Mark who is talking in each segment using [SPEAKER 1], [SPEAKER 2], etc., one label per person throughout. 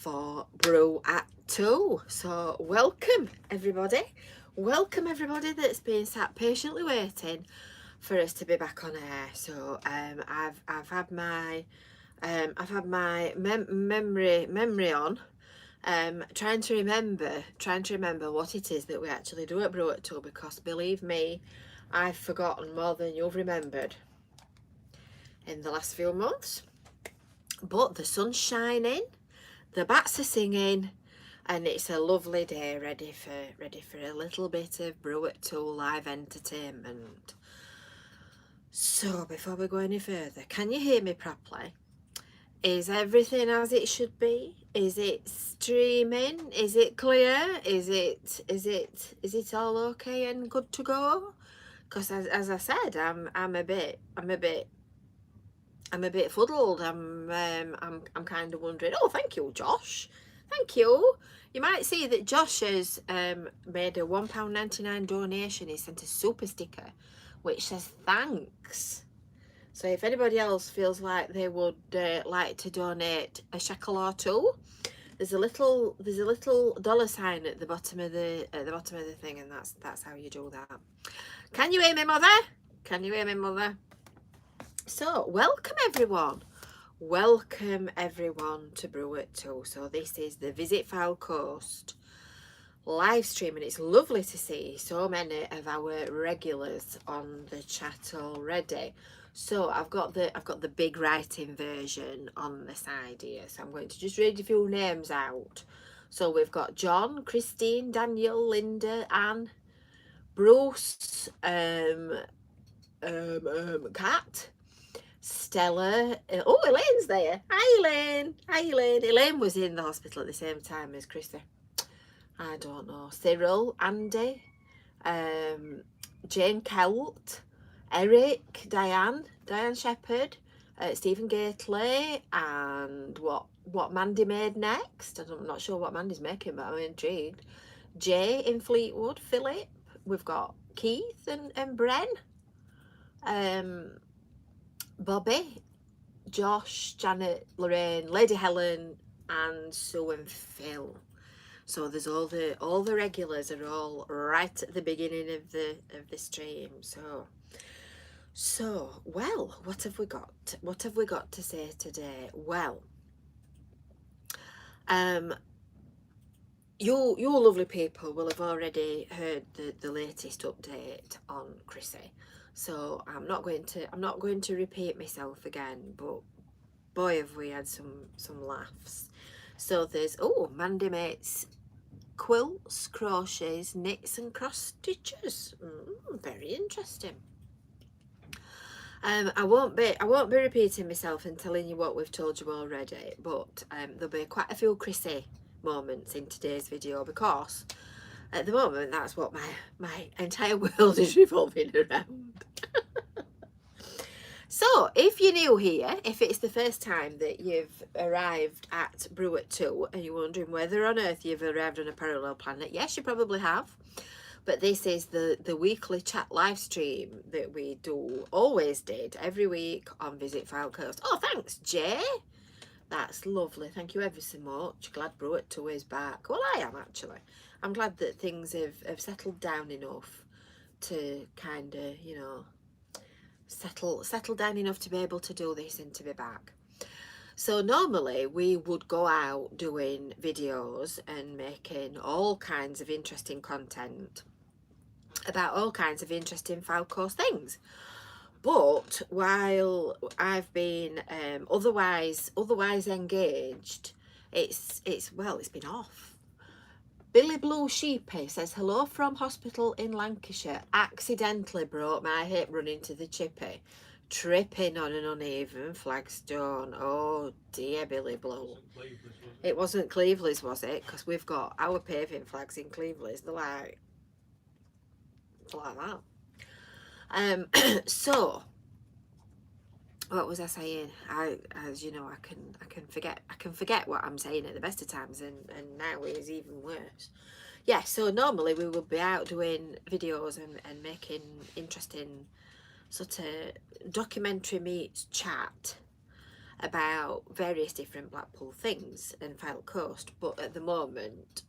[SPEAKER 1] for Brew at 2. So welcome everybody that's been sat patiently waiting for us to be back on air. So I've had my memory on, trying to remember what it is that we actually do at Brew at 2, because believe me, I've forgotten more than you've remembered in the last few months. But the sun's shining, the bats are singing, and it's a lovely day ready for a little bit of Brew at 2 live entertainment. So before we go any further, can you hear me properly? Is everything as it should be? Is it streaming? Is it clear? Is it all okay and good to go? Because as I said, I'm a bit fuddled. I'm kind of wondering. Oh, thank you, Josh. Thank you. You might see that Josh has made a £1.99 donation. He sent a super sticker which says thanks. So if anybody else feels like they would like to donate a shekel or two, there's a little $sign at the bottom of the thing, and that's how you do that. Can you hear me, mother? Can you hear me, mother? So welcome everyone to Brew at 2. So this is the Visit Fylde Coast live stream, and it's lovely to see so many of our regulars on the chat already. So I've got the big writing version on the side here, so I'm going to just read a few names out. So we've got John, Christine, Daniel, Linda, Anne, Bruce, Kat, Stella. Oh, Elaine's there. Hi Elaine. Elaine was in the hospital at the same time as Krista. I don't know. Cyril, Andy, Jane Kelt, Eric, Diane Shepherd, Stephen Gately, and what Mandy made next. I'm not sure what Mandy's making, but I'm intrigued. Jay in Fleetwood, Philip. We've got Keith and Bren, Bobby, Josh, Janet, Lorraine, Lady Helen, and Sue and Phil. So there's all the regulars are all right at the beginning of the stream. So well, what have we got to say today? Well, you lovely people will have already heard the latest update on Chrissy. So I'm not going to repeat myself again, but boy have we had some laughs. So there's Mandy makes quilts, crochets, knits and cross stitches. Very interesting. I won't be repeating myself and telling you what we've told you already, but there'll be quite a few Chrissy moments in today's video, because at the moment that's what my entire world is revolving around. So if you're new here, if it's the first time that you've arrived at Brew at 2 and you're wondering whether on earth you've arrived on a parallel planet, yes, you probably have. But this is the weekly chat live stream that we always did every week on Visit Fylde Coast. Oh, thanks, Jay. That's lovely. Thank you ever so much. Glad Brew at 2 is back. Well, I am actually. I'm glad that things have settled down enough to kind of, settle down enough to be able to do this and to be back. So normally we would go out doing videos and making all kinds of interesting content about all kinds of interesting Fylde Coast things. But while I've been otherwise engaged, it's been off. Billy Blue Sheepy says, hello from hospital in Lancashire. Accidentally broke my hip running to the chippy, tripping on an uneven flagstone. Oh dear, Billy Blue. It wasn't Cleveley's, was it? Because we've got our paving flags in Cleveley's. They're like that. So what was I saying? As you know, I can forget what I'm saying at the best of times, and now it is even worse. Yeah, so normally we would be out doing videos and making interesting sort of documentary meets chat about various different Blackpool things and Fylde Coast, but at the moment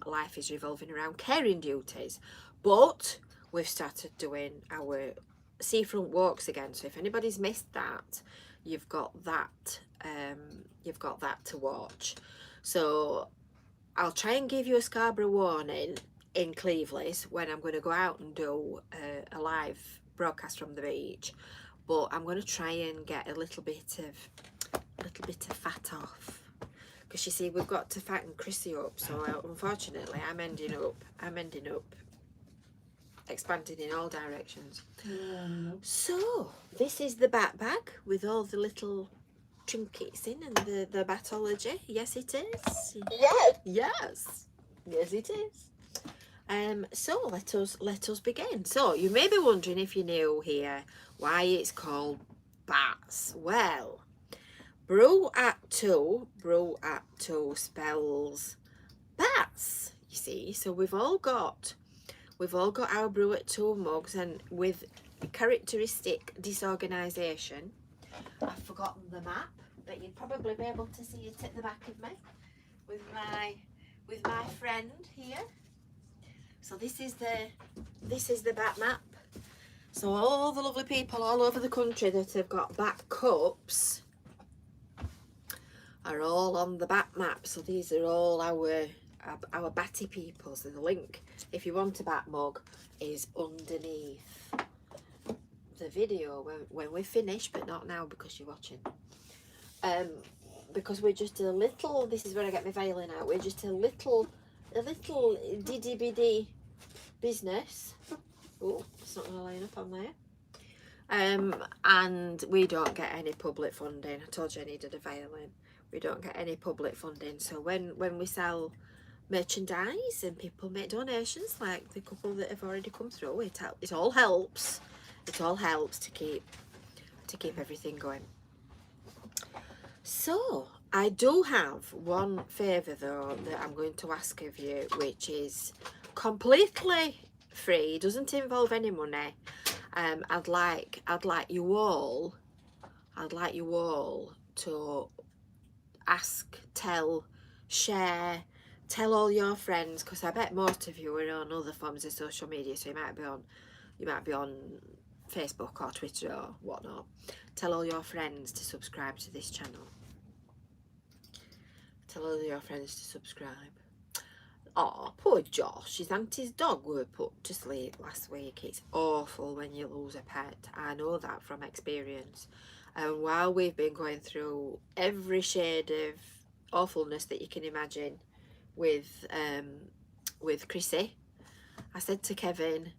[SPEAKER 1] life is revolving around caring duties. But we've started doing our seafront walks again, so if anybody's missed that, you've got that to watch. So I'll try and give you a Scarborough warning in Cleveland when I'm going to go out and do a live broadcast from the beach, but I'm going to try and get a little bit of fat off, because you see we've got to fatten Chrissy up. So unfortunately I'm ending up expanding in all directions. So this is the backpack with all the little trinkets in and the batology. Yes it is. Yes it is. So let us begin. So you may be wondering, if you're new here, why it's called bats. Well, Brew at 2 spells bats, you see. So we've all got our Brew at 2 mugs, and with characteristic disorganisation, I've forgotten the map, but you'd probably be able to see it at the back of me with my friend here. So this is the bat map. So all the lovely people all over the country that have got bat cups are all on the bat map. So these are all our batty people. So the link, if you want a bat mug, is underneath the video when we finish, but not now because you're watching. Because we're just a little, this is where I get my violin out, we're just a little diddy biddy business. Oh, it's not going to line up on there. And we don't get any public funding. I told you I needed a violin. We don't get any public funding. So when we sell merchandise and people make donations, like the couple that have already come through, it all helps. It all helps to keep everything going. So I do have one favour though that I'm going to ask of you, which is completely free, doesn't involve any money. I'd like you all to ask, tell, share, tell all your friends, because I bet most of you are on other forms of social media, so you might be on Facebook or Twitter or whatnot. Tell all your friends to subscribe to this channel. Tell all your friends to subscribe. Oh, poor Josh, his auntie's dog were put to sleep last week. It's awful when you lose a pet. I know that from experience. And while we've been going through every shade of awfulness that you can imagine with Chrissy, I said to Kevin,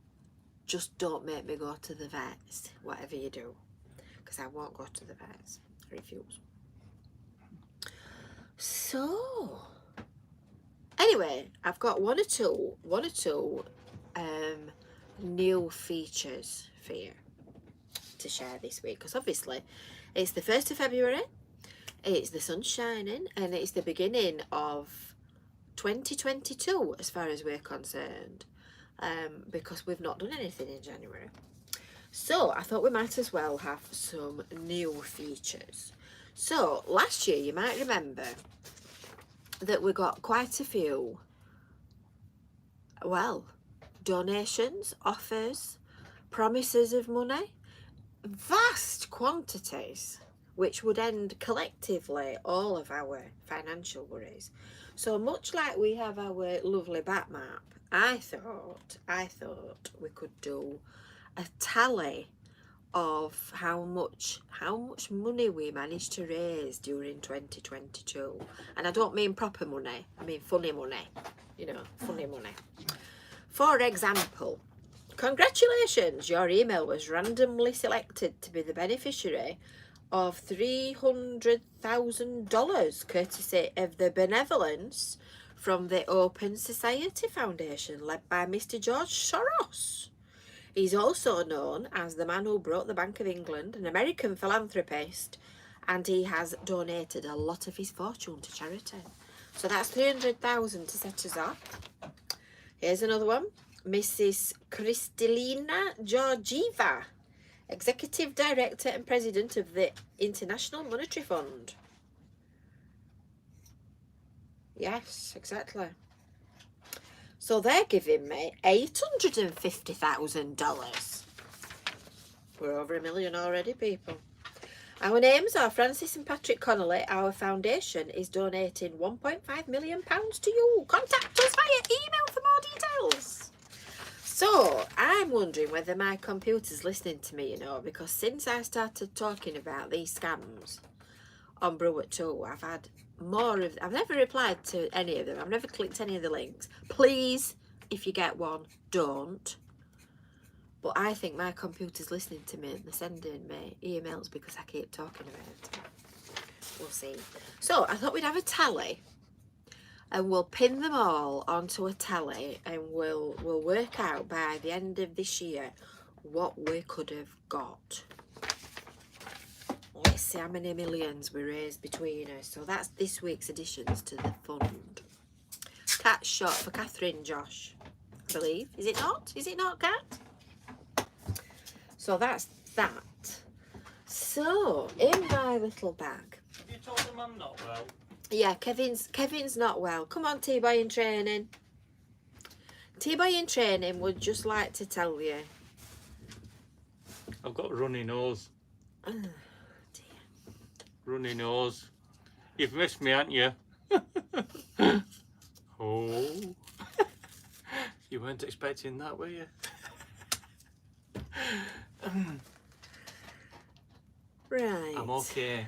[SPEAKER 1] just don't make me go to the vets, whatever you do, because I won't go to the vets. I refuse. So anyway, I've got one or two new features for you to share this week, because obviously it's the 1st of February, it's the sun shining, and it's the beginning of 2022 as far as we're concerned, because we've not done anything in January. So I thought we might as well have some new features. So last year, you might remember that we got quite a few, well, donations, offers, promises of money, vast quantities, which would end collectively all of our financial worries. So much like we have our lovely bat map, I thought we could do a tally of how much money we managed to raise during 2022. And I don't mean proper money, I mean funny money, you know, funny money. For example, congratulations, your email was randomly selected to be the beneficiary of $300,000 courtesy of the benevolence from the Open Society Foundation led by Mr. George Soros. He's also known as the man who broke the Bank of England, an American philanthropist, and he has donated a lot of his fortune to charity. So that's 300,000 to set us off. Here's another one. Mrs. Kristalina Georgieva Executive Director and President of the International Monetary Fund. Yes, exactly. So they're giving me $850,000. We're over $1 million already, people. Our names are Francis and Patrick Connolly. Our foundation is donating £1.5 million to you. Contact us via email for more details. So, I'm wondering whether my computer's listening to me, you know, because since I started talking about these scams on Brew at 2, I've had more of... I've never replied to any of them. I've never clicked any of the links. Please, if you get one, don't. But I think my computer's listening to me and they're sending me emails because I keep talking about it. We'll see. So I thought we'd have a tally and we'll pin them all onto a tally and we'll work out by the end of this year what we could have got. Let's see how many millions we raised between us. So that's this week's additions to the fund. Cat shot for Catherine, Josh, I believe. Is it not? Is it not, Cat? So that's that. So, in my little bag.
[SPEAKER 2] Have you told them I'm not well?
[SPEAKER 1] Yeah, Kevin's not well. Come on, T-Boy in training. T-Boy in training would just like to tell you.
[SPEAKER 2] I've got a runny nose.
[SPEAKER 1] Oh, dear.
[SPEAKER 2] Runny nose. You've missed me, haven't you? Oh. You weren't expecting that, were you?
[SPEAKER 1] Right.
[SPEAKER 2] I'm okay.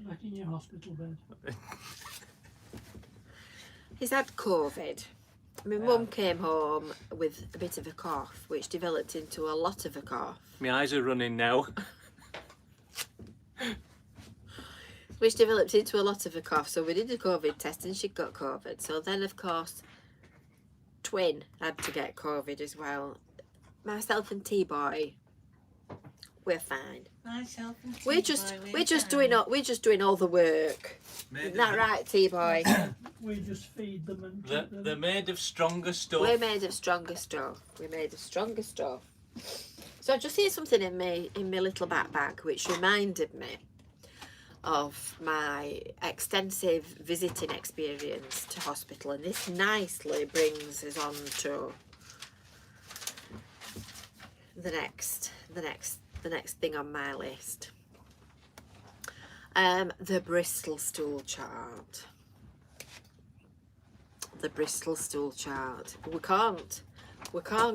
[SPEAKER 3] Back in your hospital bed.
[SPEAKER 1] He's had COVID. My mum came home with a bit of a cough, which developed into a lot of a cough.
[SPEAKER 2] My eyes are running now.
[SPEAKER 1] Which developed into a lot of a cough. So we did a COVID test and she got COVID. So then, of course, twin had to get COVID as well. Myself and T-Boy, we're fine.
[SPEAKER 4] Myself and
[SPEAKER 1] We're just doing all the work. Isn't that right, T-Boy?
[SPEAKER 3] We just feed them and
[SPEAKER 2] They're,
[SPEAKER 3] keep them.
[SPEAKER 2] they're made of stronger stuff.
[SPEAKER 1] We're made of stronger stuff. We're made of stronger stuff. So I just hear something in my little backpack which reminded me of my extensive visiting experience to hospital, and this nicely brings us on to the next thing on my list. The Bristol stool chart. The Bristol stool chart. We can't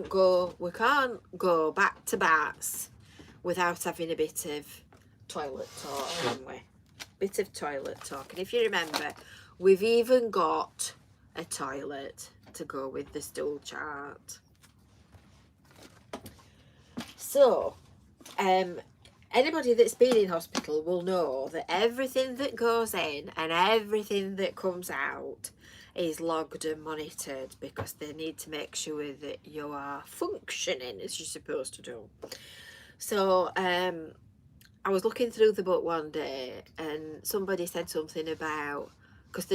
[SPEAKER 1] go back to bats without having a bit of toilet talk, haven't we? Bit of toilet talk. And if you remember, we've even got a toilet to go with the stool chart. So, anybody that's been in hospital will know that everything that goes in and everything that comes out is logged and monitored because they need to make sure that you are functioning as you're supposed to do. So, I was looking through the book one day and somebody said something about, because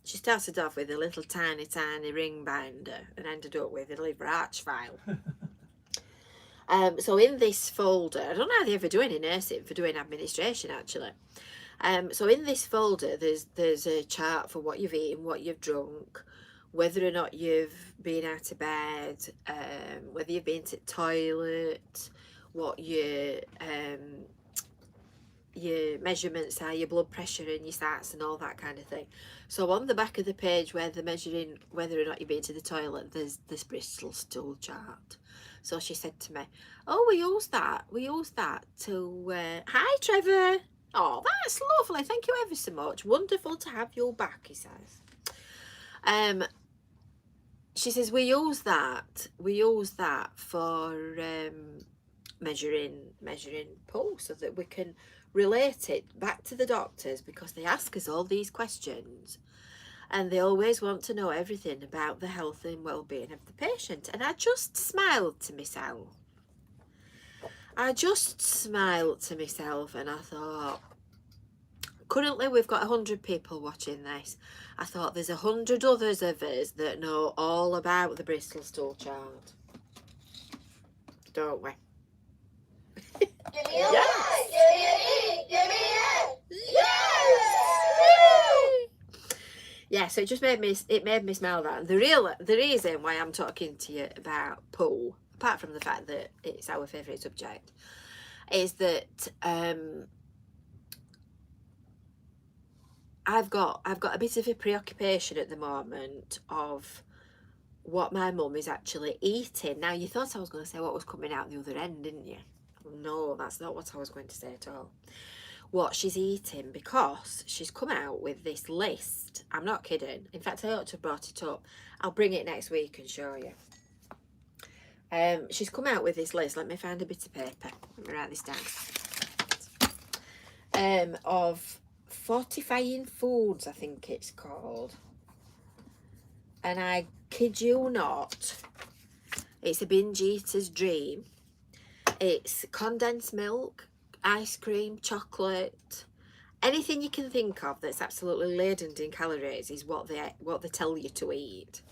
[SPEAKER 1] she started off with a little tiny ring binder and ended up with a liver arch file. So in this folder, I don't know how they ever do any nursing for doing administration actually. So in this folder there's a chart for what you've eaten, what you've drunk, whether or not you've been out of bed, whether you've been to the toilet, what your measurements are, your blood pressure and your sats and all that kind of thing. So on the back of the page where they're measuring whether or not you've been to the toilet, there's this Bristol stool chart. So she said to me, oh, we use that to, hi Trevor. Oh, that's lovely. Thank you ever so much. Wonderful to have you back, he says. She says, we use that for measuring pulse so that we can relate it back to the doctors, because they ask us all these questions and they always want to know everything about the health and well-being of the patient. And I just smiled to myself. And I thought, currently we've got 100 people watching this. I thought there's 100 others of us that know all about the Bristol stool chart, don't we? Yes! Yeah, so it just made me smell that. And the reason why I'm talking to you about poo, apart from the fact that it's our favourite subject, is that I've got a bit of a preoccupation at the moment of what my mum is actually eating. Now, you thought I was going to say what was coming out the other end, didn't you? No, that's not what I was going to say at all. What she's eating, because she's come out with this list. I'm not kidding. In fact, I ought to have brought it up. I'll bring it next week and show you. She's come out with this list. Let me find a bit of paper. Let me write this down. Of fortifying foods, I think it's called. And I kid you not, it's a binge eater's dream. It's condensed milk, ice cream, chocolate, anything you can think of that's absolutely laden in calories is what they tell you to eat,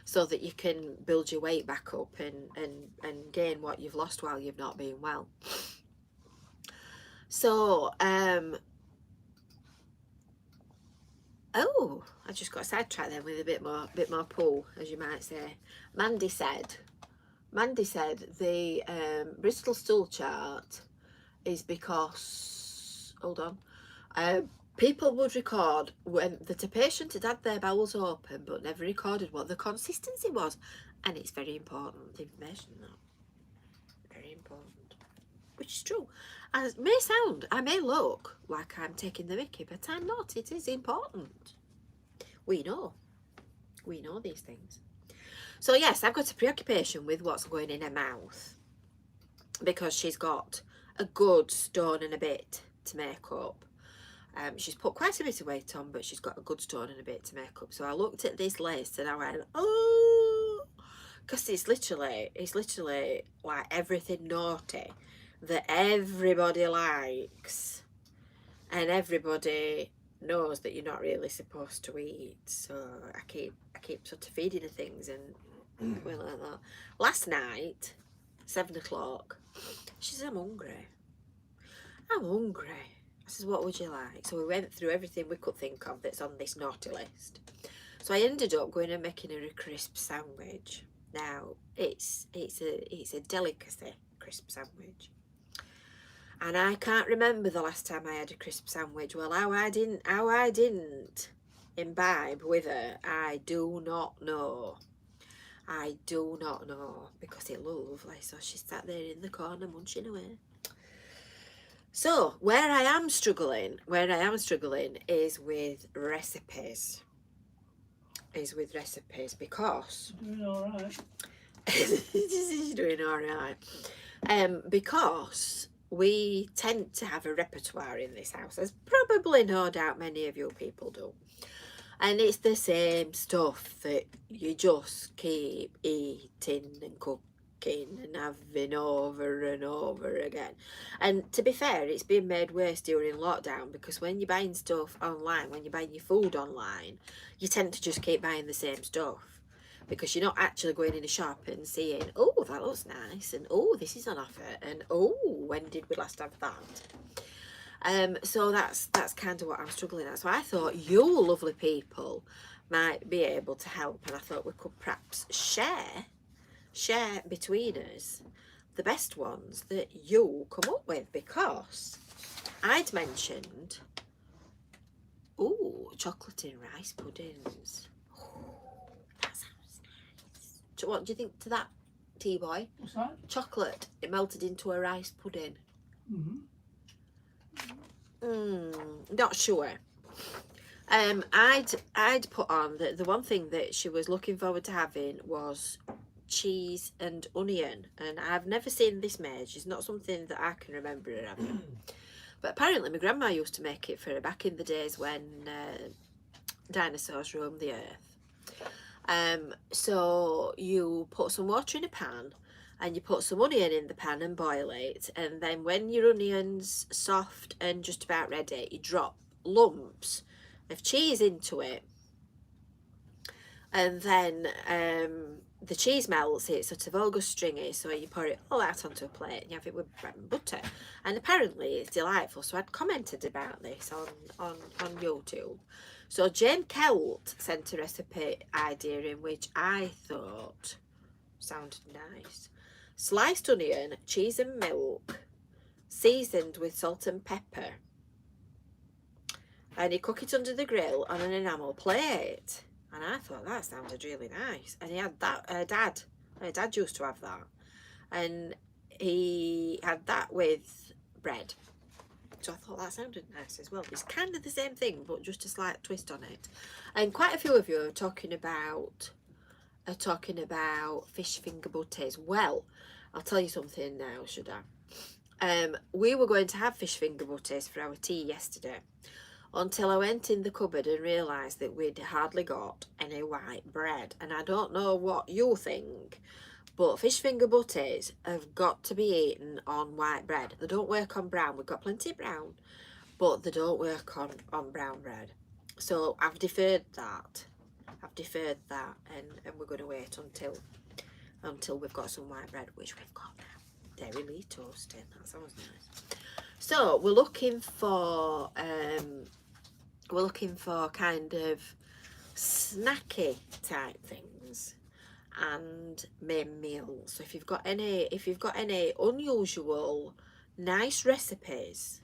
[SPEAKER 1] so that you can build your weight back up and gain what you've lost while you've not been well. So oh, I just got sidetracked then with a bit more pull, as you might say. Mandy said the Bristol stool chart is because, hold on, people would record when that a patient had had their bowels open but never recorded what the consistency was, and it's very important information, though. Very important, which is true. As it may sound, I may look like I'm taking the mickey, but I'm not. It is important. We know these things. So yes, I've got a preoccupation with what's going in her mouth, because she's got a good stone and a bit to make up. She's put quite a bit of weight on, but she's got a good stone and a bit to make up. So I looked at this list and I went, oh, because it's literally like everything naughty that everybody likes, and everybody knows that you're not really supposed to eat. So I keep sort of feeding her things and well like that. Last night, 7 o'clock, she said, I'm hungry. I said, what would you like? So we went through everything we could think of that's on this naughty list. So I ended up going and making her a crisp sandwich. Now it's a delicacy, crisp sandwich. And I can't remember the last time I had a crisp sandwich. Well, how I didn't imbibe with her, I do not know. Because it looked lovely. So she sat there in the corner munching away. So where I am struggling is with recipes. Because
[SPEAKER 3] Doing all right.
[SPEAKER 1] she's doing all right. Because we tend to have a repertoire in this house, as probably no doubt many of you people do. And it's the same stuff that you just keep eating and cooking and having over and over again. And to be fair, it's been made worse during lockdown, because when you're buying stuff online, when you're buying your food online, you tend to just keep buying the same stuff, because you're not actually going in a shop and seeing, oh, that looks nice, and oh, this is on offer, and oh, when did we last have that? So that's kind of what I'm struggling at. So I thought you lovely people might be able to help, and I thought we could perhaps share between us the best ones that you come up with, because I'd mentioned, oh, chocolate in rice puddings. Oh, that sounds nice. So what do you think to that, T-boy?
[SPEAKER 3] What's that?
[SPEAKER 1] Chocolate, it melted into a rice pudding. Not sure. I'd put on that the one thing that she was looking forward to having was cheese and onion, and I've never seen this made. It's not something that I can remember her having. But apparently my grandma used to make it for her back in the days when dinosaurs roamed the earth. So you put some water in a pan, and you put some onion in the pan and boil it, and then when your onion's soft and just about ready, you drop lumps of cheese into it, and then the cheese melts, it's sort of all goes stringy, so you pour it all out onto a plate and you have it with bread and butter. And apparently it's delightful, so I'd commented about this on YouTube. So Jane Kelt sent a recipe idea in which I thought sounded nice. Sliced onion, cheese and milk, seasoned with salt and pepper. And you cook it under the grill on an enamel plate. And I thought that sounded really nice. And he had that, her dad used to have that. And he had that with bread. So I thought that sounded nice as well. It's kind of the same thing, but just a slight twist on it. And quite a few of you are talking about fish finger butties. Well, I'll tell you something now, should I? We were going to have fish finger butties for our tea yesterday, until I went in the cupboard and realised that we'd hardly got any white bread. And I don't know what you think, but fish finger butties have got to be eaten on white bread. They don't work on brown. We've got plenty of brown, but they don't work on brown bread. So I've deferred that. And we're going to wait until we've got some white bread, which we've got now. Dairy toasting, that sounds nice. So we're looking for kind of snacky type things and main meals. So if you've got any unusual nice recipes,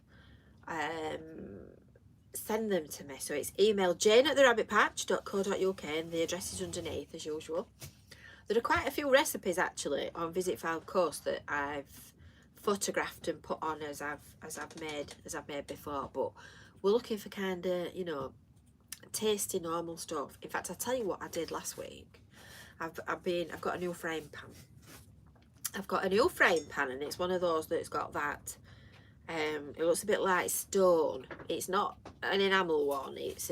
[SPEAKER 1] send them to me. So it's email jane@therabbitpatch.co.uk and the address is underneath as usual. There are quite a few recipes actually on Visit Fylde Coast that I've photographed and put on as I've made before, but we're looking for kind of, you know, tasty normal stuff. In fact, I'll tell you what I did last week. I've got a new frying pan. And it's one of those that's got that it looks a bit like stone. It's not an enamel one, it's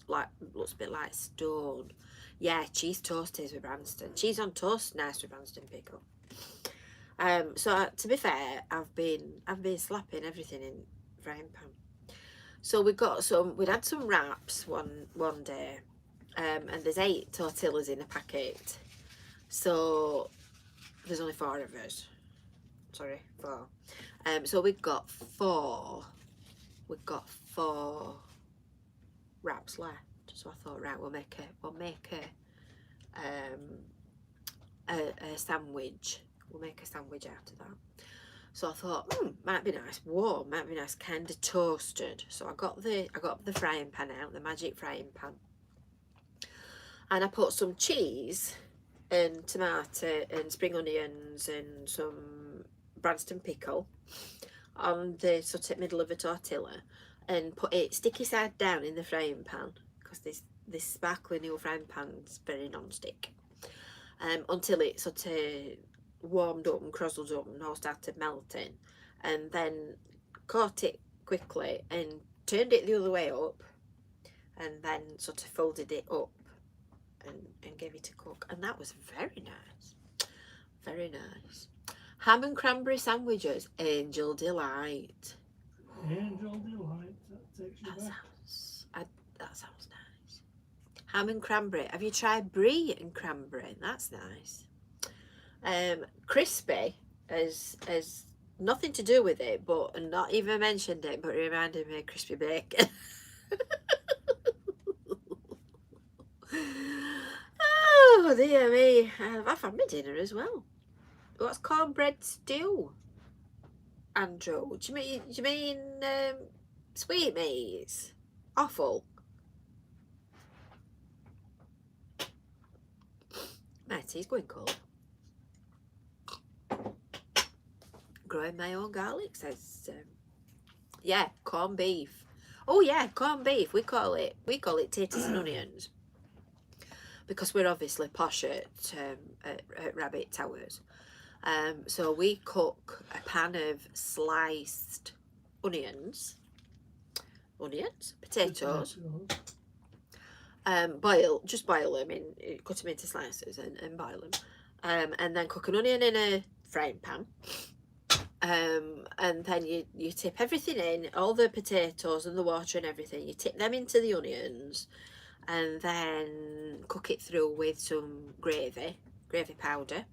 [SPEAKER 1] like, looks a bit like stone. Yeah, cheese toasties with Branston. Cheese on toast, nice with Branston pickle. So to be fair, I've been slapping everything in frying pan. So we'd had some wraps one day, and there's 8 tortillas in a packet. So there's only 4 of us. Sorry, 4. So we've got 4 wraps left. So I thought, right, we'll make a sandwich. We'll make a sandwich out of that. So I thought, might be nice, warm, might be nice, kind of toasted. So I got the frying pan out, the magic frying pan, and I put some cheese and tomato and spring onions and some Branston pickle on the sort of middle of a tortilla, and put it sticky side down in the frying pan, because this sparkling new frying pan's very non-stick, until it sort of warmed up and crossled up and all started melting, and then caught it quickly and turned it the other way up, and then sort of folded it up and gave it a cook, and that was very nice. Ham and cranberry sandwiches, Angel Delight.
[SPEAKER 3] Angel Delight, that takes you back.
[SPEAKER 1] That sounds nice. Ham and cranberry. Have you tried brie and cranberry? That's nice. Crispy has nothing to do with it, but not even mentioned it, but it reminded me of crispy bacon. Oh dear me, I've had my dinner as well. What's cornbread stew, Andrew? Do you mean sweetmeats? Awful. My tea's going cold. Growing my own garlic, says yeah, corned beef. Oh yeah, corned beef. We call it taters and onions, because we're obviously posh at Rabbit Towers. So we cook a pan of sliced onions, potatoes. Just boil them cut them into slices and boil them, and then cook an onion in a frying pan. And then you tip everything in, all the potatoes and the water and everything, you tip them into the onions, and then cook it through with some gravy gravy powder,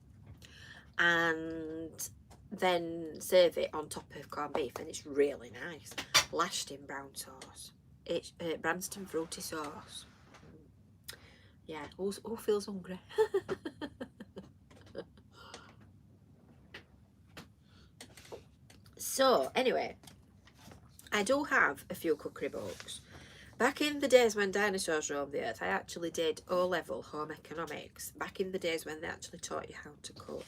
[SPEAKER 1] and then serve it on top of corned beef, and it's really nice. Lashed in brown sauce. It's Branston fruity sauce. Yeah, who feels hungry? So anyway, I do have a few cookery books. Back in the days when dinosaurs roamed the earth, I actually did O-level home economics. Back in the days when they actually taught you how to cook.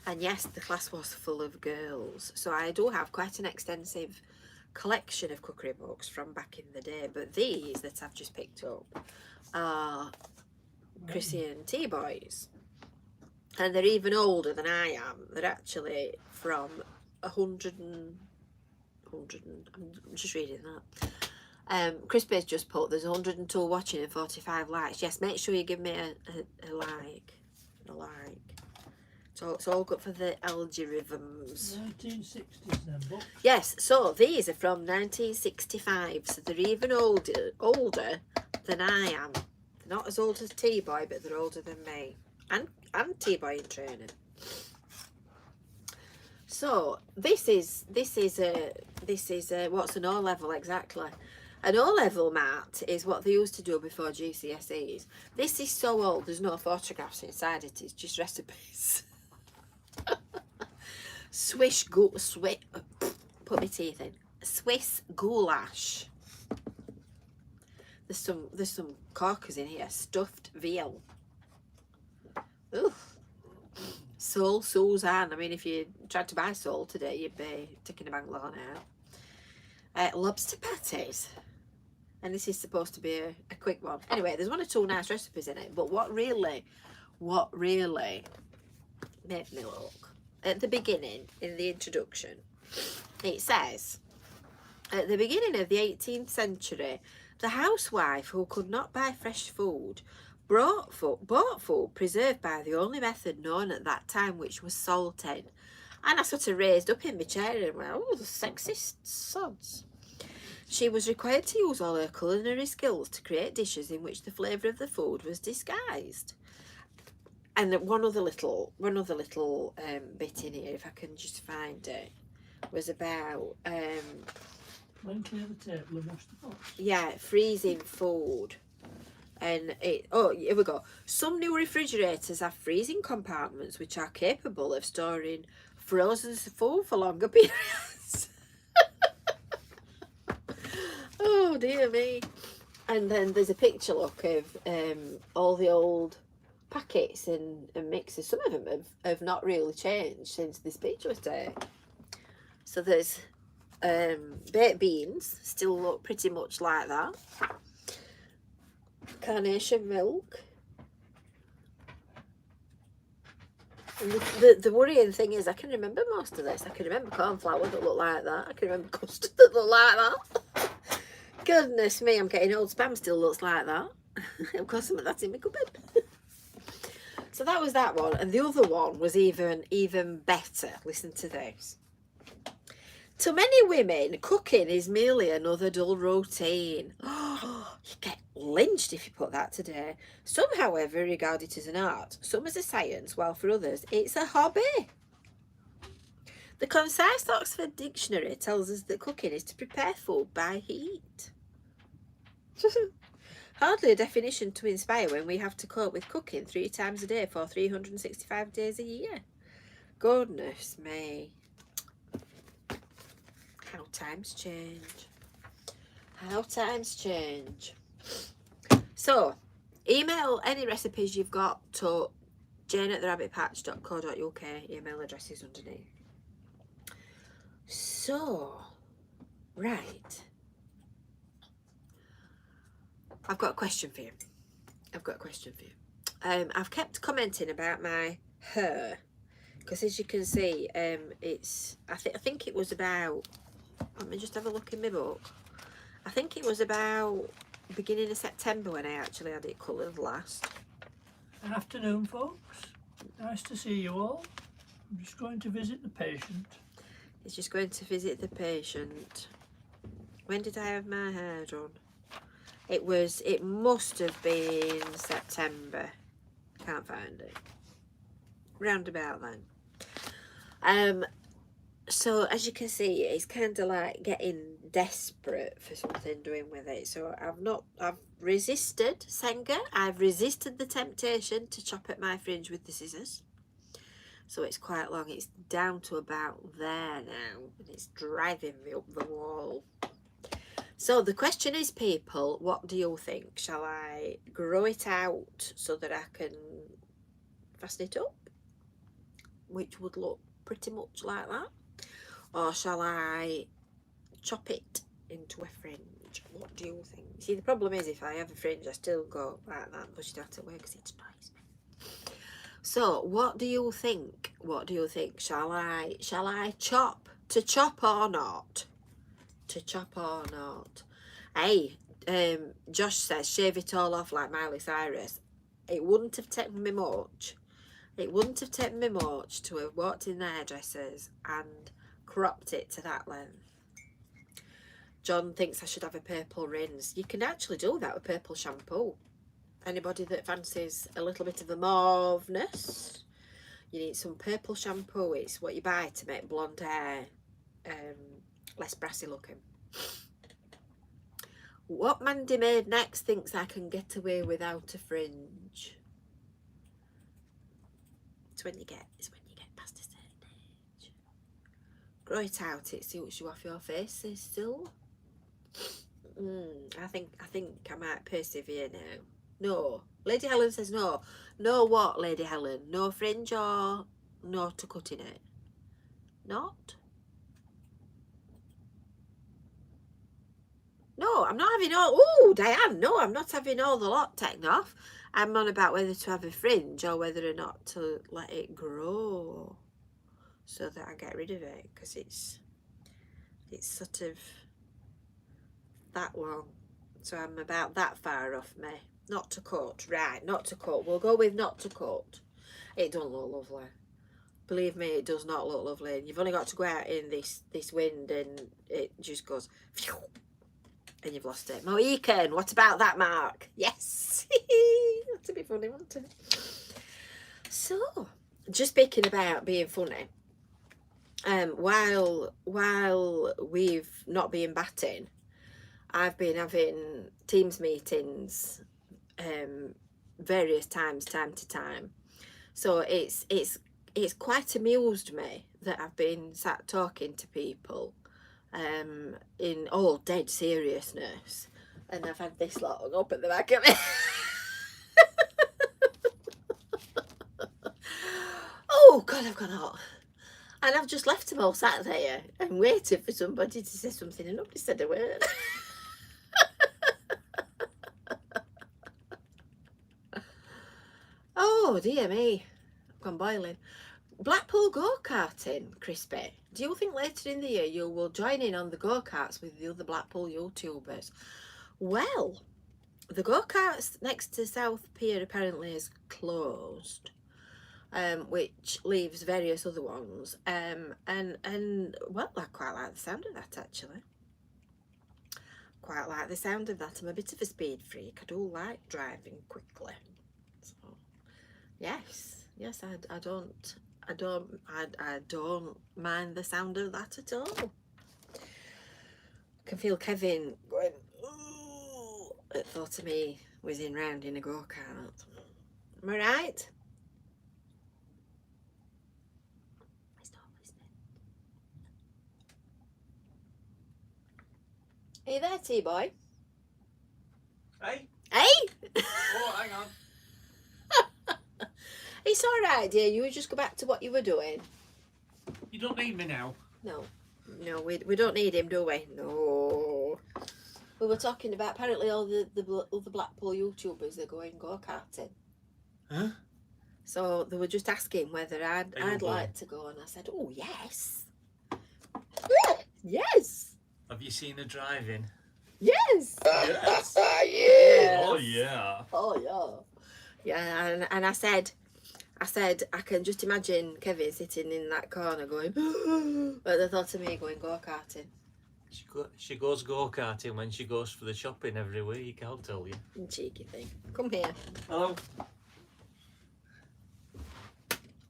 [SPEAKER 1] And yes, the class was full of girls. So I do have quite an extensive collection of cookery books from back in the day. But these that I've just picked up are Chrissy and T-Boys. And they're even older than I am. They're actually from 100 and I'm just reading that. Crispy's just put, there's 102 watching and 45 likes. Yes, make sure you give me a like. A like. So it's all good for the algorithms.
[SPEAKER 3] 1960s then, books.
[SPEAKER 1] Yes, so these are from 1965, so they're even older than I am. They're not as old as T-Boy, but they're older than me. And T-Boy in training. So this is what's an O-level exactly? An O-level, Matt, is what they used to do before GCSEs. This is so old. There's no photographs inside it. It's just recipes. Put my teeth in. Swiss goulash. There's some corkers in here. Stuffed veal. Ooh. Sole Suzanne. I mean, if you tried to buy sole today, you'd be taking a bank loan out. Lobster patties. And this is supposed to be a quick one. Anyway, there's one or two nice recipes in it. But what really made me look, at the beginning, in the introduction, it says, at the beginning of the 18th century, the housewife who could not buy fresh food bought food preserved by the only method known at that time, which was salting. And I sort of raised up in my chair and went, oh, the sexist sods. She was required to use all her culinary skills to create dishes in which the flavour of the food was disguised. And one other little bit in here, if I can just find it, was about
[SPEAKER 3] When clear the table and wash the pots.
[SPEAKER 1] yeah, freezing food. And here we go. Some new refrigerators have freezing compartments which are capable of storing frozen food for longer periods. Oh dear me. And then there's a picture look of all the old packets and mixes. Some of them have not really changed since this picture was taken. So there's baked beans, still look pretty much like that. Carnation milk. And the worrying thing is I can remember most of this. I can remember cornflour that looked like that. I can remember custard that looked like that. Goodness me, I'm getting old. Spam still looks like that. Of course, some of that's in my cupboard. So that was that one. And the other one was even better. Listen to this. To many women, cooking is merely another dull routine. Oh, you get lynched if you put that today. Some, however, regard it as an art, some as a science, while for others, it's a hobby. The concise Oxford Dictionary tells us that cooking is to prepare food by heat. Hardly a definition to inspire when we have to cope with cooking 3 times a day for 365 days a year. Goodness me. How times change. How times change. So, email any recipes you've got to jane@therabbitpatch.co.uk. Email address is underneath. So, right. I've got a question for you. I've kept commenting about my hair. Because as you can see, it's, I think it was about, let me just have a look in my book. I think it was about beginning of September when I actually had it coloured last.
[SPEAKER 3] Afternoon, folks. Nice to see you all. I'm just going to visit the patient.
[SPEAKER 1] It's just going to visit the patient. When did I have my hair done? It must have been September. can't find it. Roundabout then. So as you can see, it's kind of like getting desperate for something doing with it. So I've resisted Senga. I've resisted the temptation to chop at my fringe with the scissors. So it's quite long. It's down to about there now, and it's driving me up the wall. So the question is, people, what do you think? Shall I grow it out so that I can fasten it up, which would look pretty much like that? Or shall I chop it into a fringe? What do you think? See, the problem is if I have a fringe, I still go like that and push it out of the way because it annoys me. So, what do you think? What do you think? Shall I chop? To chop or not? To chop or not? Hey, Josh says, shave it all off like Miley Cyrus. It wouldn't have taken me much. It wouldn't have taken me much to have walked in the hairdressers and cropped it to that length. John thinks I should have a purple rinse. You can actually do that with purple shampoo. Anybody that fancies a little bit of a mauveness, you need some purple shampoo. It's what you buy to make blonde hair less brassy looking. What Mandy made next thinks I can get away without a fringe. It's when you get past a certain age. Grow it out, it suits you off your face, says still. I think I might persevere now. No. Lady Helen says no. No what, Lady Helen? No fringe or no to cutting it? Not? No, I'm not having all... Ooh, Diane, no, I'm not having all the lot taken off. I'm on about whether to have a fringe or whether or not to let it grow so that I get rid of it, because it's sort of that long. So I'm about that far off me. Not to cut, right, not to cut. We'll go with not to cut. It don't look lovely. Believe me, it does not look lovely. And you've only got to go out in this wind and it just goes phew, and you've lost it. Mohican, what about that, Mark? Yes. That'd be funny, wouldn't it? So, just speaking about being funny, while we've not been batting, I've been having Teams meetings various times, time to time. So it's quite amused me that I've been sat talking to people in all dead seriousness, and I've had this lot hung up at the back of me. Oh God, I've gone hot. And I've just left them all sat there and waited for somebody to say something, and nobody said a word. Oh dear me, I've gone boiling. Blackpool go-karting, Crispy. Do you think later in the year you will join in on the go-karts with the other Blackpool YouTubers? Well, the go-karts next to South Pier apparently is closed, which leaves various other ones. And well, I quite like the sound of that actually. Quite like the sound of that. I'm a bit of a speed freak. I do like driving quickly. So, yes, I don't mind the sound of that at all. I can feel Kevin going, ooh, at thought of me whizzing round in a go-kart. Am I right? Stop listening. Are you there, T-boy?
[SPEAKER 2] Hey?
[SPEAKER 1] Hey?
[SPEAKER 2] Oh, hang on.
[SPEAKER 1] It's all right, dear. You just go back to what you were doing.
[SPEAKER 2] You don't need me now.
[SPEAKER 1] No, we don't need him, do we? No. We were talking about apparently all the Blackpool YouTubers are going go-karting.
[SPEAKER 2] Huh?
[SPEAKER 1] So they were just asking whether I'd
[SPEAKER 2] go.
[SPEAKER 1] like to go, and I said, oh yes, yes,
[SPEAKER 2] Have you seen her driving?
[SPEAKER 1] yes,
[SPEAKER 2] Yes.
[SPEAKER 1] yes.
[SPEAKER 2] Oh yeah.
[SPEAKER 1] Oh yeah, yeah. And I said I can just imagine Kevin sitting in that corner going, at the thought of me going go-karting.
[SPEAKER 2] She goes go-karting when she goes for the shopping every week, I'll tell you.
[SPEAKER 1] Cheeky thing. Come here.
[SPEAKER 2] Hello.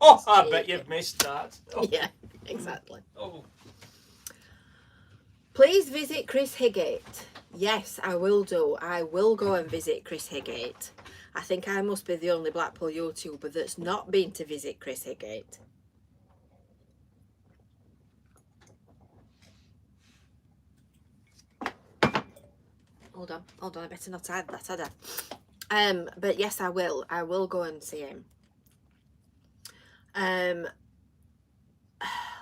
[SPEAKER 2] Oh, I bet you've missed that. Oh.
[SPEAKER 1] Yeah, exactly.
[SPEAKER 2] Oh.
[SPEAKER 1] Please visit Chris Higgins. Yes, I will do. I will go and visit Chris Higgins. I think I must be the only Blackpool YouTuber that's not been to visit Chris Higgins. Hold on, I better not add that, had I? But yes, I will go and see him.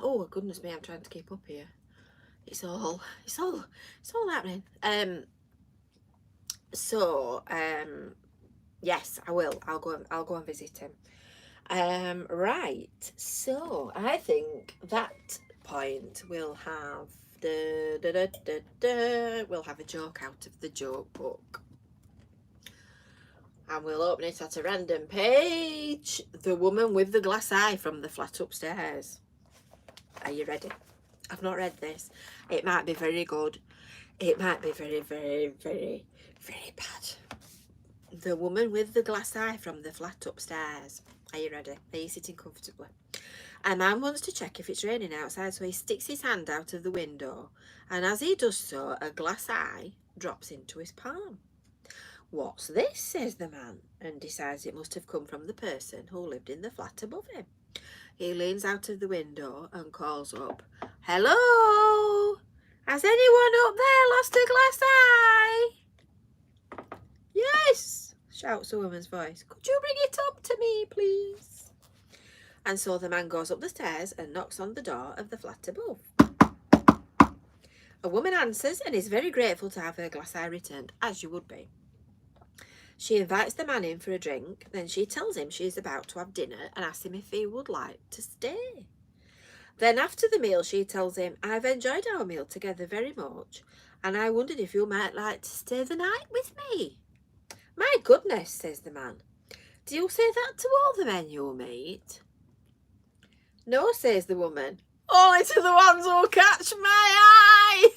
[SPEAKER 1] Oh goodness me, I'm trying to keep up here. It's all happening. Yes, I will. I'll go and visit him. Right. So I think that point we'll have we'll have a joke out of the joke book. And we'll open it at a random page. The woman with the glass eye from the flat upstairs. Are you ready? I've not read this. It might be very good. It might be very, very, very, very bad. The woman with the glass eye from the flat upstairs. Are you ready? Are you sitting comfortably? A man wants to check if it's raining outside, so he sticks his hand out of the window. And as he does so, a glass eye drops into his palm. What's this, says the man, and decides it must have come from the person who lived in the flat above him. He leans out of the window and calls up, "Hello? Has anyone up there lost a glass eye?" "Yes," shouts a woman's voice. "Could you bring it up to me, please?" And so the man goes up the stairs and knocks on the door of the flat above. A woman answers and is very grateful to have her glass eye returned, as you would be. She invites the man in for a drink, then she tells him she is about to have dinner and asks him if he would like to stay. Then after the meal she tells him, "I've enjoyed our meal together very much and I wondered if you might like to stay the night with me." "My goodness," says the man. "Do you say that to all the men you meet?" "No," says the woman. "Only to the ones who catch my eye."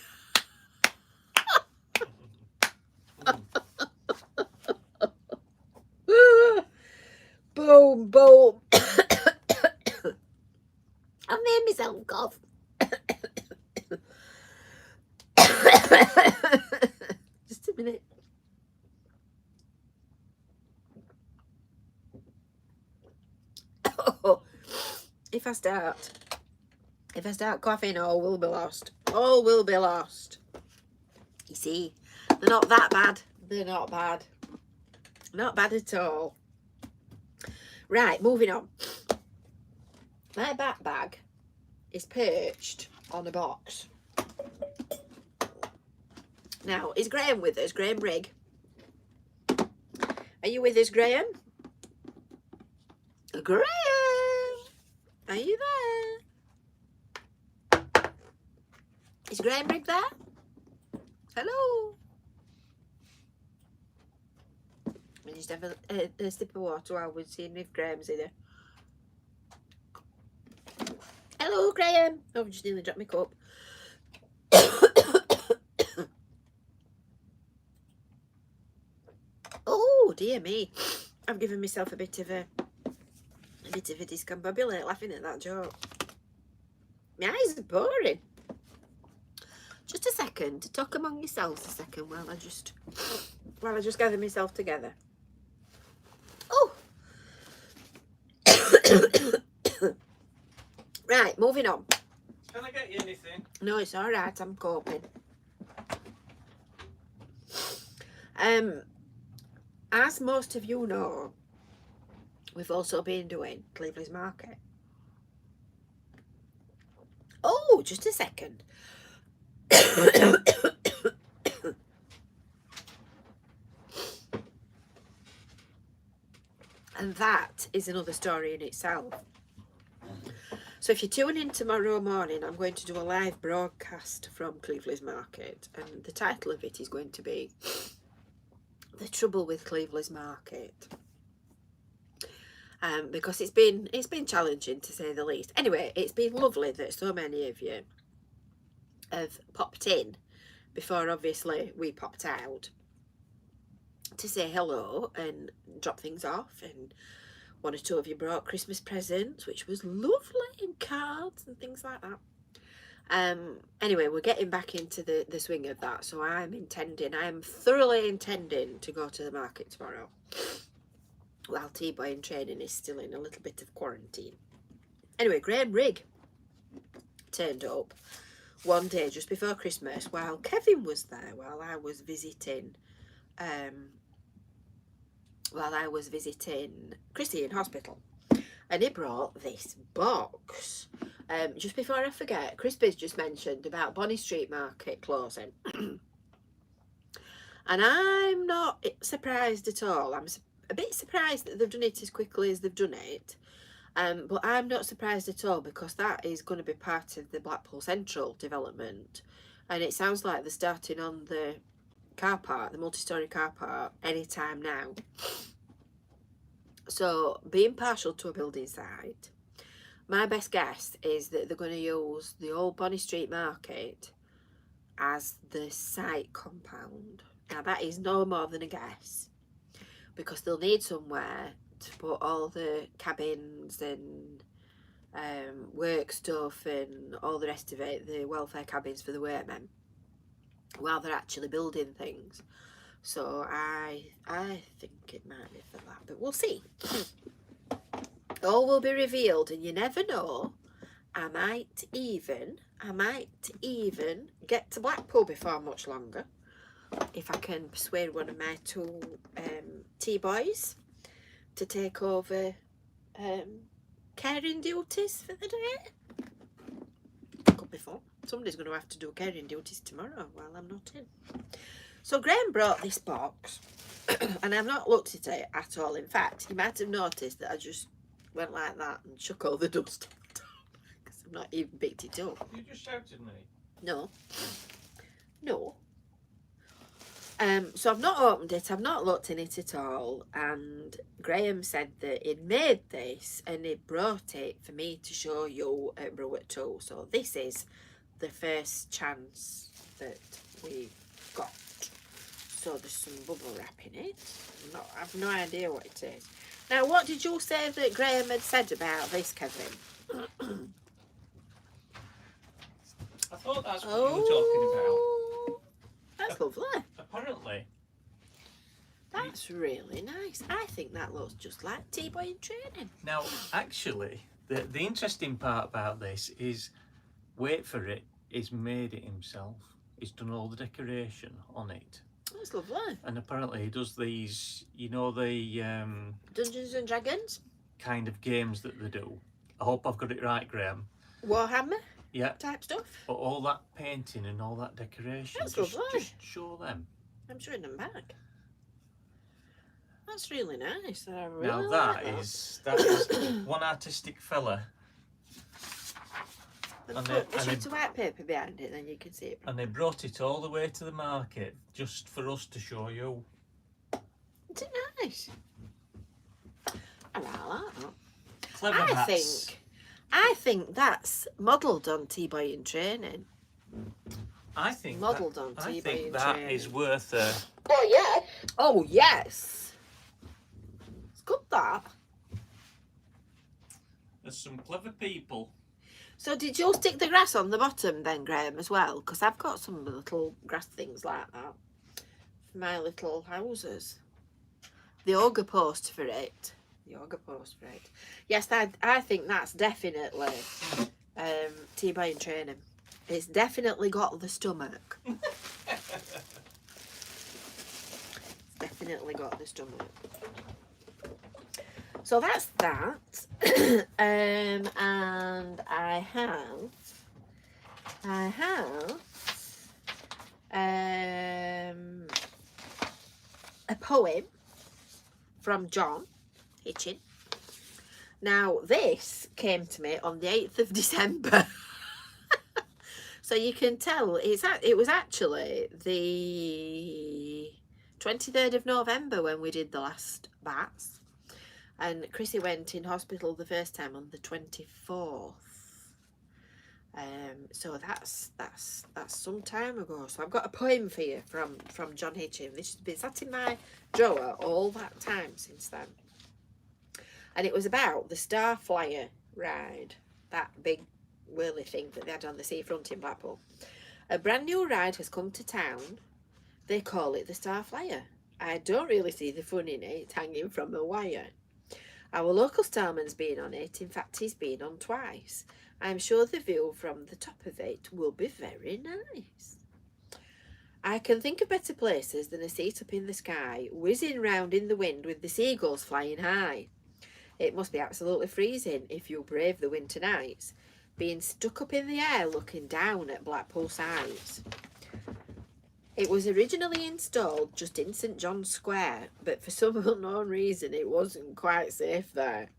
[SPEAKER 1] Boom, boom. I made myself cough. Just a minute. Oh, if I start coughing, all will be lost. All will be lost. You see, they're not that bad. They're not bad. Not bad at all. Right, moving on. My back bag is perched on a box. Now, is Graham with us? Graham Rigg? Are you with us, Graham? Graham! Are you there? Is Graham Rigg there? Hello? I just have a sip of water while we're seeing if Graham's in there. Hello, Graham. Oh, I just nearly dropped my cup. Oh, dear me. I've given myself a bit of a discombobulate laughing at that joke. My eyes are boring. Just a second. Talk among yourselves a second while I just gather myself together. Oh. Right, moving on.
[SPEAKER 2] Can I get you anything?
[SPEAKER 1] No, it's all right. I'm coping. As most of you know, we've also been doing Cleveland's Market. Oh, just a second. And that is another story in itself. So if you tune in tomorrow morning, I'm going to do a live broadcast from Cleveland's Market, and the title of it is going to be The Trouble with Cleveland's Market. Because it's been challenging, to say the least. Anyway, it's been lovely that so many of you have popped in before obviously we popped out to say hello and drop things off and One or two of you brought Christmas presents, which was lovely, and cards and things like that. Anyway, we're getting back into the swing of that, so I am thoroughly intending to go to the market tomorrow, while T-Boy in training is still in a little bit of quarantine. Anyway, Graham Rigg turned up one day just before Christmas while Kevin was there, while I was visiting Chrissy in hospital, and he brought this box. Just before I forget, Crispy's just mentioned about Bonny Street Market closing. And I'm not surprised at all. I'm a bit surprised that they've done it as quickly as they've done it. But I'm not surprised at all, because that is going to be part of the Blackpool Central development. And it sounds like they're starting on the car park, the multi-storey car park, anytime now. So, being partial to a building site, my best guess is that they're going to use the old Bonny Street Market as the site compound. Now, that is no more than a guess, because they'll need somewhere to put all the cabins and work stuff and all the rest of it, the welfare cabins for the workmen, while they're actually building things. So I think it might be for that, but we'll see. All will be revealed, and you never know. I might even get to Blackpool before much longer, if I can persuade one of my two T-boys to take over caring duties for the day. Could be fun. Somebody's going to have to do caring duties tomorrow while I'm not in. So Graham brought this box, and I've not looked at it at all. In fact, you might have noticed that I just went like that and shook all the dust on the top, because I've not even picked it up.
[SPEAKER 2] You just shouted me.
[SPEAKER 1] No. So I've not opened it, I've not looked in it at all, and Graham said that he'd made this and he brought it for me to show you at Brew at 2. So this is the first chance that we've got. So there's some bubble wrap in it. I've no idea what it is. Now, what did you say that Graham had said about this, Kevin?
[SPEAKER 2] I thought that's what you were talking about.
[SPEAKER 1] That's lovely.
[SPEAKER 2] Apparently.
[SPEAKER 1] That's really nice. I think that looks just like T-Boy in training.
[SPEAKER 2] Now, actually, the interesting part about this is, wait for it, he's made it himself. He's done all the decoration on it.
[SPEAKER 1] That's lovely.
[SPEAKER 2] And apparently he does these, you know, the
[SPEAKER 1] Dungeons and Dragons
[SPEAKER 2] kind of games that they do. I hope I've got it right, Graham.
[SPEAKER 1] Warhammer
[SPEAKER 2] Yeah.
[SPEAKER 1] type stuff.
[SPEAKER 2] But all that painting and all that decoration,
[SPEAKER 1] That's
[SPEAKER 2] just
[SPEAKER 1] lovely.
[SPEAKER 2] show them.
[SPEAKER 1] I'm showing them back. That's really nice. I really
[SPEAKER 2] Now
[SPEAKER 1] like
[SPEAKER 2] that is one artistic fella.
[SPEAKER 1] And put a sheet of white paper behind it, then you can see it.
[SPEAKER 2] And they brought it all the way to the market just for us to show you.
[SPEAKER 1] Isn't it nice? I like that.
[SPEAKER 2] Clever hats.
[SPEAKER 1] I think that's modelled on T-Boy in training.
[SPEAKER 2] I think
[SPEAKER 1] modelled on T-Boy in training.
[SPEAKER 2] that is worth a...
[SPEAKER 1] Oh, yeah. Oh, yes. It's good, that.
[SPEAKER 2] There's some clever people.
[SPEAKER 1] So did you stick the grass on the bottom then, Graham, as well? Because I've got some little grass things like that for my little houses. The auger post for it. Yes, I think that's definitely T-Boy in training. It's definitely got the stomach. It's definitely got the stomach. So that's that. And I have a poem from John Hitchin. Now this came to me on the 8th of December. So you can tell it was actually the 23rd of November when we did the last bats. And Chrissy went in hospital the first time on the 24th. So that's some time ago. So I've got a poem for you from John Hitchin. This has been sat in my drawer all that time since then. And it was about the Starflyer ride, that big whirly thing that they had on the seafront in Blackpool. A brand new ride has come to town. They call it the Starflyer. I don't really see the fun in it, hanging from a wire. Our local starman's been on it. In fact, he's been on twice. I'm sure the view from the top of it will be very nice. I can think of better places than a seat up in the sky, whizzing round in the wind with the seagulls flying high. It must be absolutely freezing if you brave the winter nights, being stuck up in the air looking down at Blackpool sights. It was originally installed just in St John's Square, but for some unknown reason it wasn't quite safe there.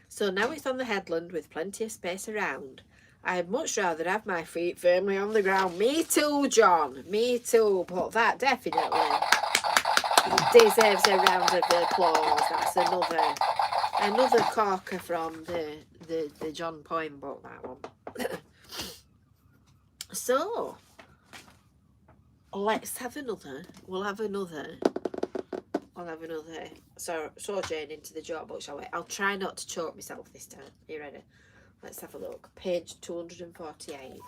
[SPEAKER 1] So now it's on the headland with plenty of space around. I'd much rather have my feet firmly on the ground. Me too, John. Me too. But that definitely deserves a round of applause. That's another corker from the John poem book, that one. So let's have another. We'll have another. I'll have another sojourn into the joke book, shall we? I'll try not to choke myself this time. Are you ready? Let's have a look. Page 248.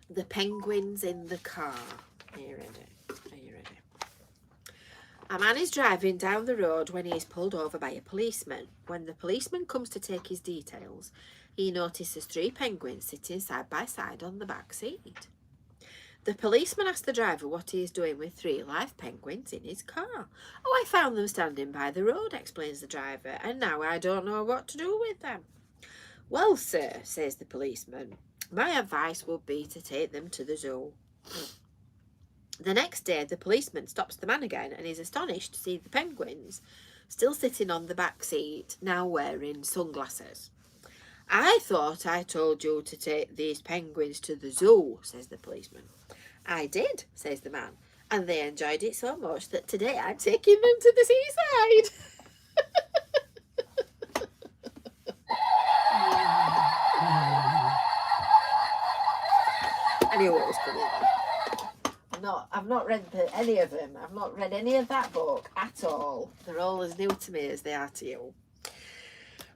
[SPEAKER 1] The penguins in the car. Are you ready? Are you ready? A man is driving down the road when he is pulled over by a policeman. When the policeman comes to take his details, he notices 3 penguins sitting side by side on the back seat. The policeman asks the driver what he is doing with 3 live penguins in his car. Oh, I found them standing by the road, explains the driver, and now I don't know what to do with them. Well, sir, says the policeman, my advice would be to take them to the zoo. The next day, the policeman stops the man again and is astonished to see the penguins still sitting on the back seat, now wearing sunglasses. I thought I told you to take these penguins to the zoo, says the policeman. I did, says the man, and they enjoyed it so much that today I'm taking them to the seaside. I knew what was coming. I've not read any of them. I've not read any of that book at all. They're all as new to me as they are to you.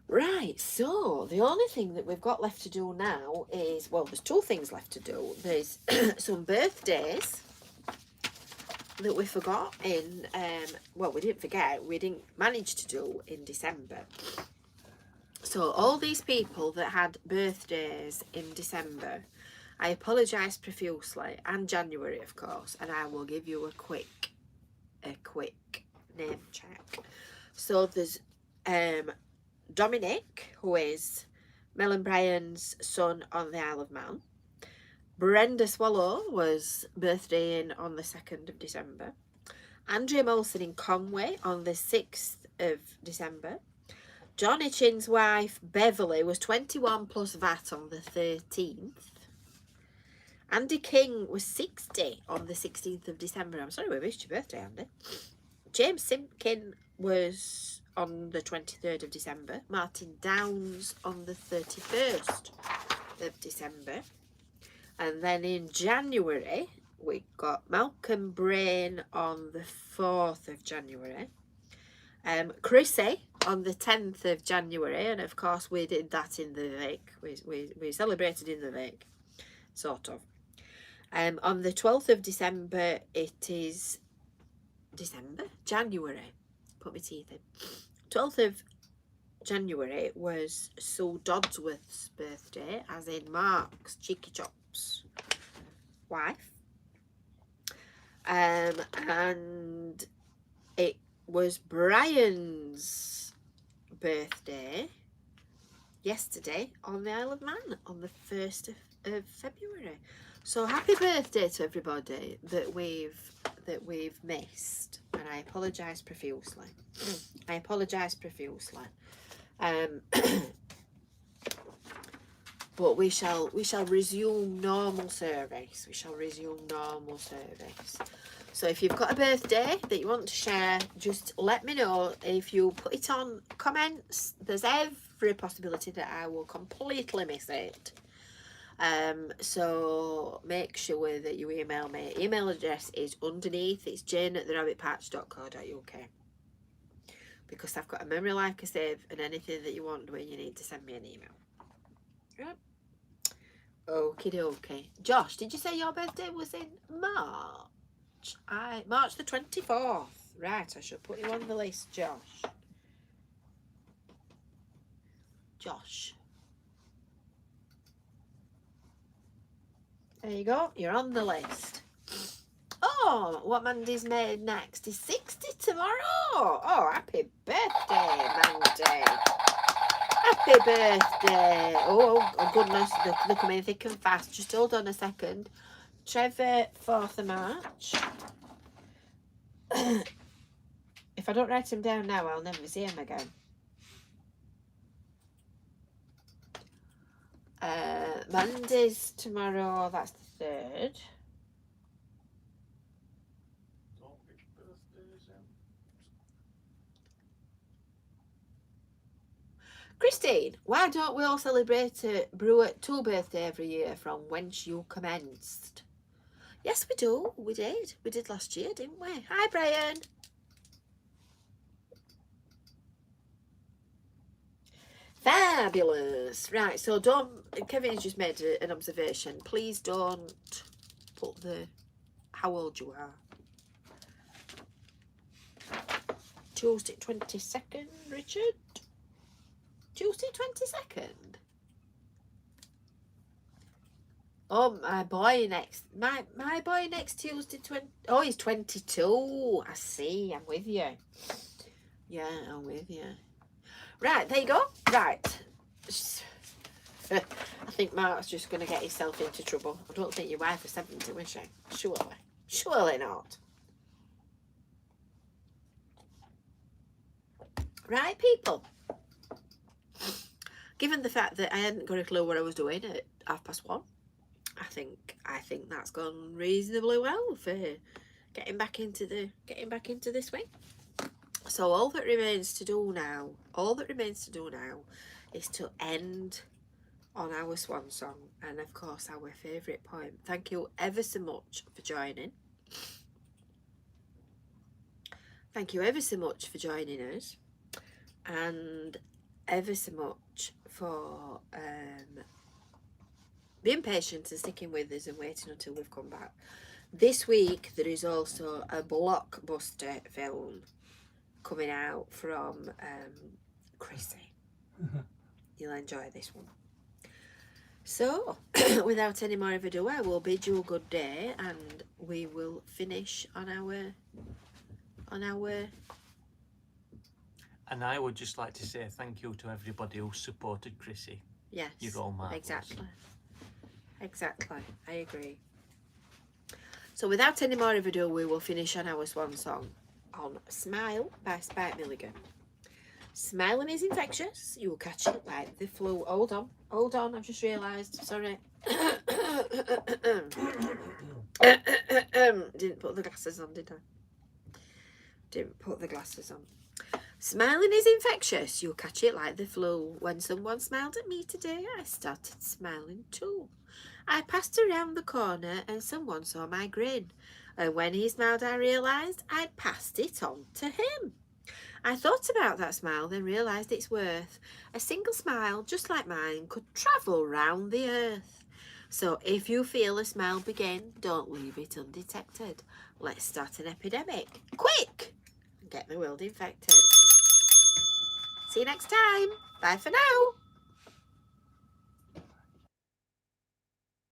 [SPEAKER 1] Right, so the only thing that we've got left to do now is, well, there's 2 things left to do. There's some birthdays that we forgot in, well, we didn't forget, we didn't manage to do in December. So all these people that had birthdays in December, I apologise profusely, and January, of course, and I will give you a quick name check. So there's Dominic, who is Mel and Brian's son on the Isle of Man. Brenda Swallow was birthdaying on the 2nd of December. Andrea Molson in Conway on the 6th of December. Johnny Chin's wife, Beverly, was 21 plus VAT on the 13th. Andy King was 60 on the 16th of December. I'm sorry we missed your birthday, Andy. James Simpkin was on the 23rd of December. Martin Downs on the 31st of December. And then in January, we got Malcolm Brain on the 4th of January. Chrissy on the 10th of January. And of course, we did that in the Vic. We celebrated in the Vic, sort of. On the 12th of December, it is January. Put my teeth in. 12th of January was Sue Dodsworth's birthday, as in Mark's Cheeky Chops wife. And it was Brian's birthday yesterday on the Isle of Man on the 1st of February. So happy birthday to everybody that we've missed, and I apologise profusely. I apologise profusely. But we shall resume normal service. We shall resume normal service. So if you've got a birthday that you want to share, just let me know. If you put it on comments, there's every possibility that I will completely miss it. So make sure that you email me. Email address is underneath. It's jane@therabbitpatch.co.uk. because I've got a memory like a sieve, and anything that you want doing, you need to send me an email. Right? Okie dokie. Josh, did you say your birthday was in March? March the 24th. Right, I should put you on the list, Josh. Josh. There you go, you're on the list. Oh, what Mandy's made next is 60 tomorrow. Oh, happy birthday, Mandy. Happy birthday. Oh goodness, they're coming thick and fast. Just hold on a second. Trevor, 4th of March. If I don't write him down now, I'll never see him again. Mandy's tomorrow, that's the 3rd. Christine, why don't we all celebrate Brew at Tool birthday every year from whence you commenced? Yes, we do. We did. We did last year, didn't we? Hi, Brian. Fabulous. Right, so Kevin's just made an observation. Please don't put how old you are. Tuesday 22nd, Richard. Tuesday 22nd. Oh, my boy next Tuesday oh, he's 22. I see. I'm with you. Yeah, I'm with you. Right, there you go. Right. I think Mark's just going to get himself into trouble. I don't think your wife is 70, is she? Surely. Surely not. Right, people. Given the fact that I hadn't got a clue what I was doing at 1:30, I think that's gone reasonably well for getting back into this swing. So all that remains to do now is to end on our swan song, and of course our favourite poem. Thank you ever so much for joining. Thank you ever so much for joining us, and ever so much for being patient and sticking with us and waiting until we've come back. This week there is also a blockbuster film coming out from Chrissy. You'll enjoy this one. So without any more ado, I will bid you a good day, and we will finish on our
[SPEAKER 2] And I would just like to say thank you to everybody who supported Chrissy.
[SPEAKER 1] Yes,
[SPEAKER 2] You're all marvellous.
[SPEAKER 1] Exactly, I agree. So without any more ado, we will finish on our swan song on Smile by Spike Milligan. Smiling is infectious. You will catch it like the flu. Hold on, I've just realised. Sorry. Didn't put the glasses on, did I? Didn't put the glasses on. Smiling is infectious. You'll catch it like the flu. When someone smiled at me today, I started smiling too. I passed around the corner and someone saw my grin. And when he smiled, I realised I'd passed it on to him. I thought about that smile, then realised its worth. A single smile, just like mine, could travel round the earth. So if you feel a smile begin, don't leave it undetected. Let's start an epidemic. Quick! Get the world infected. See you next time. Bye for now.